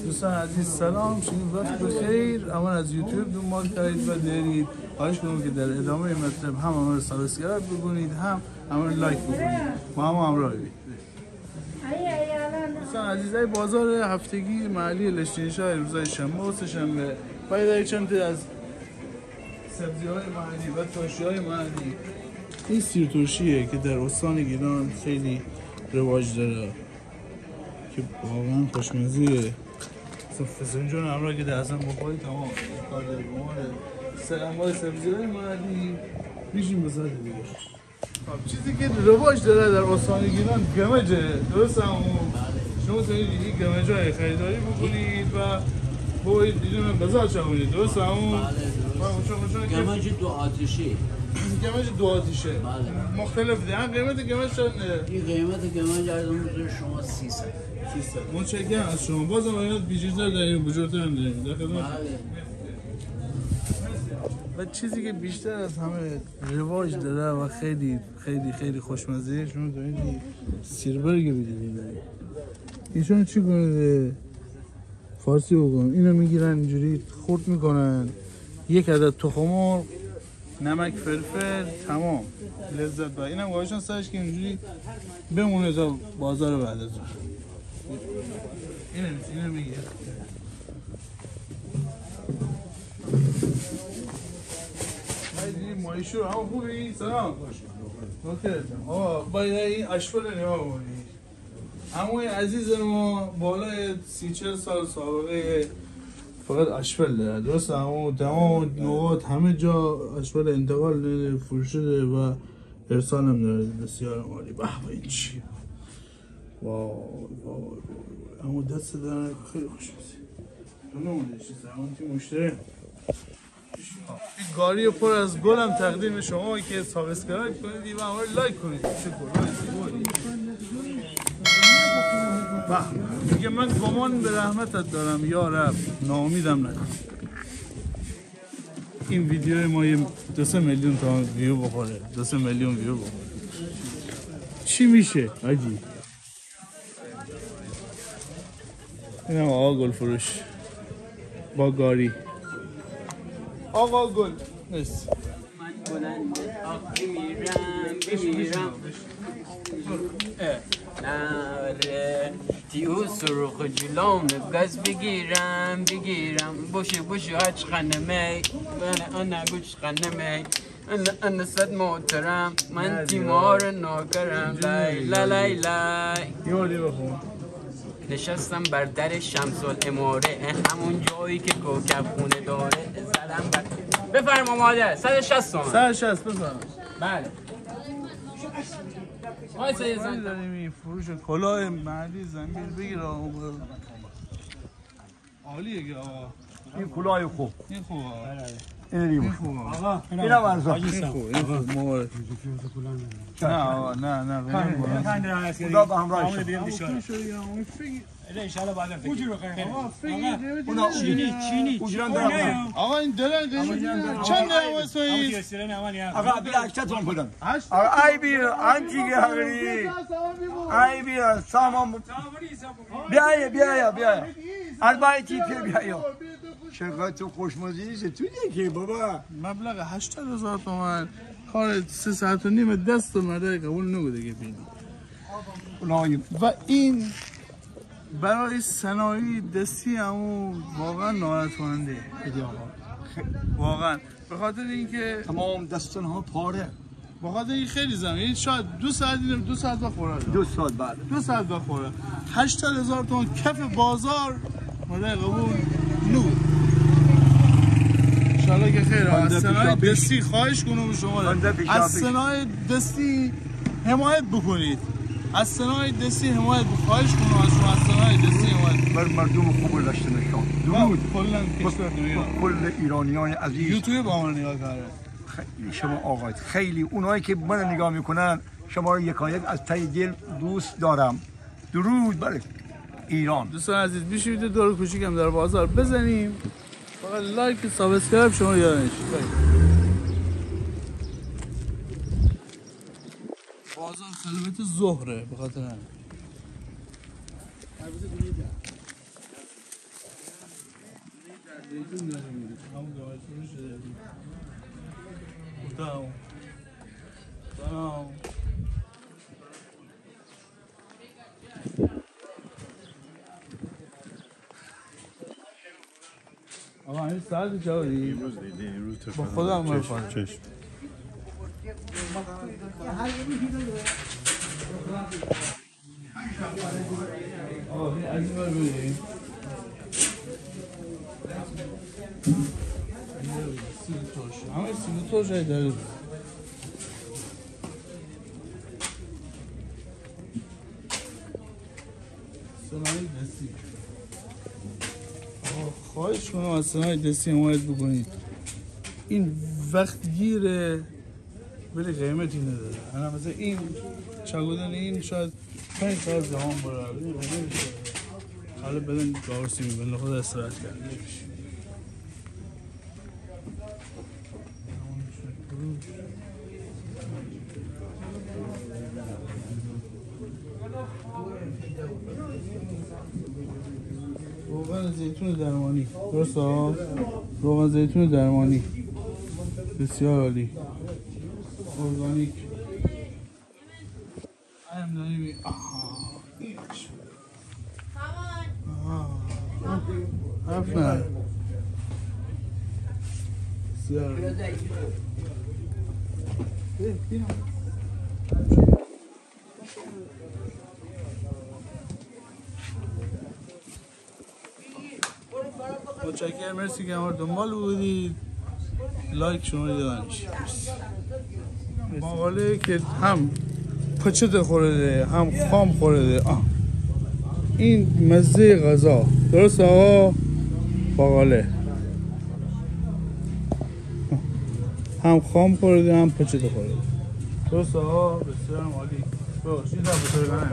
دوستان عزیز سلام، شما وقت بخیر. اما از یوتیوب دنبال کردید و دارید، خواهش کنم که در ادامه مطلب هم ما رو سابسکرایب بکنید، هم رو لایک بکنید، ما هم همراه بید. دوستان عزیزای بازار هفتگی محلی لشتینشاه روزهای شنبه و سه‌شنبه باید چند تا از سبزی‌های محلی و ترشی‌های محلی. این سیر ترشیه که در استان گیلان خیلی رواج داره که واقعا خوشمزه. فسنجان همراه که در اصلا بخوری تمام کار داره سلامای سبزی‌های محلی میشیم به ساعت دیگه. چیزی که رواج داره در استان گیلان گمجه، درست همون شما تونید این گمجه خریداری بکنید و باید اینا بازار چاونید، درست همون گمج دو آتشی. گمج دو آتیشه مختلف ده. هم قیمت گمج چنده؟ این قیمت گمج از اون میتونه شما 300. متشکرم از شما. بازم باید بیشتر داریم، بزرگتر هم داریم در خدمت. و چیزی که بیشتر از همه رواج داره و خیلی خیلی خیلی خوشمزه، شما دارید سیربرگ بیدید. ایشون چی کنید؟ فارسی بگم. اینو میگیرن اینجوری خورد میکنن، یک عدد تخم مرغ، نمک، فلفل، تمام لذت بر. اینم گوشتن سرش که اینجوری بمونه تا بازار بعد از اون. اینو میگه. باید مایشور هم خوبی؟ سلام. باید این اشفال نیا بکنی. همون عزیز ما بالای 30-40 سال سابقه فقط اشفل داره، درست؟ همون تمام نوعات همه جا اشفل انتقال داره، فروش داره و ارسال هم داره. بسیار عالی. به این چیه؟ وای اما دست دارن خیلی خوشمزه. نمونه چیز همون تی مشتری. این گاری پر از گل هم تقدیم شما که سابسکرایب کنید و همه لایک کنید. چه گلای زیبایی. میگه من گمان به رحمتت دارم یا رب، ناامیدم نکن. این ویدیو ما یه 2 میلیون تا ویو بخوره، 2 میلیون ویو بخوره چی میشه حاجی؟ این هم آقا گل فروش با گاری. آقا گل نیست. من بلند آقی میرم نره تیو سرخ جلوم گاز بگیرم بوشی هاچ خانمه انا گوش خانمه انا صد محترم من تیمار ناکرم لای یادی بخون. نشستم بر در شمس الاماره، همون جایی که کوکب خونه داره. زدم بر بفرما مادر 160 تومن. 160 بفرما. بله وای سید زن داریم این فروش کلاه محلی زنبیل بگیر آقا. عالیه که آقا. این کلاه خوب. این خوبه. این خوبه. آقا اینم ارزان. این خوب. مبارک. نه آقا نه. خدا به همراهش. ان شاء الله بعدا چینی اجران دارم. آقا این درن چند واسه آقا بیا 80 تومن بدن. آقا ای بیا انتی گهری. ای بیا سامان بیا البته بیا. چقدر خوشمزه تو دیگه بابا. مبلغ 80,000 تومان کار 3 ساعت و نیم دست اومده قبول نبوده که ببین. و این برای صنایع دستی همون واقعا ناراحت کننده. واقعا به خاطر اینکه تمام دستان ها پاره. به خاطر این خیلی زمین شاید 2 ساعت بخوره. 2 ساعت بعد 2 ساعت بخوره. 80,000 تومان کف بازار ماده قبول نو. انشالله که خیر. از صنایع دستی خواهش کنم شما از صنایع دستی حمایت بکنید. از صنایع دستی حمایت خواهش کنم از شما. از صنایع دستی حمایت بر مردم خوب لشتنشان. درود کلا کشور دنیا. کل ایرانیان عزیز. یوتیوب آمار نگاه کرده. شما آقا خیلی اونایی که من نگاه میکنن شما رو یکایک از ته دل دوست دارم. درود بر ایران. دوستان عزیز بیشید دور کوچیکم در بازار بزنیم. فقط لایک و سابسکرایب شما یادش نشه. بازار خلوت ظهره به خاطر همین. زیتون داریم همون گاهی فروش داریم بودم آقا این ساعت جایی با خودم مرفان چشم آقا این از این بار بودیم همه سیل ترش هایی داره سنایی دستی خواهش کنم از سنایی دستی حمایت بکنید این وقت گیره ولی قیمتی نداره انا مثلا این چگودن این شاید 5 ساعت زمان برای حالا بدن گاورسی میبینه خود استراحت کرد روغن زیتون درمانی درست ها؟ روغن زیتون درمانی بسیار عالی ارگانیک هم داریم هفت بسیار متشکرم مرسی که ما دنبال بودید لایک شما دادنش مقاله که هم پچت خورده هم خام خورده این مزه غذا درست آقا باقاله هم خام خورده هم پچت خورده درست آقا بسیار عالی باشید در بطور کنه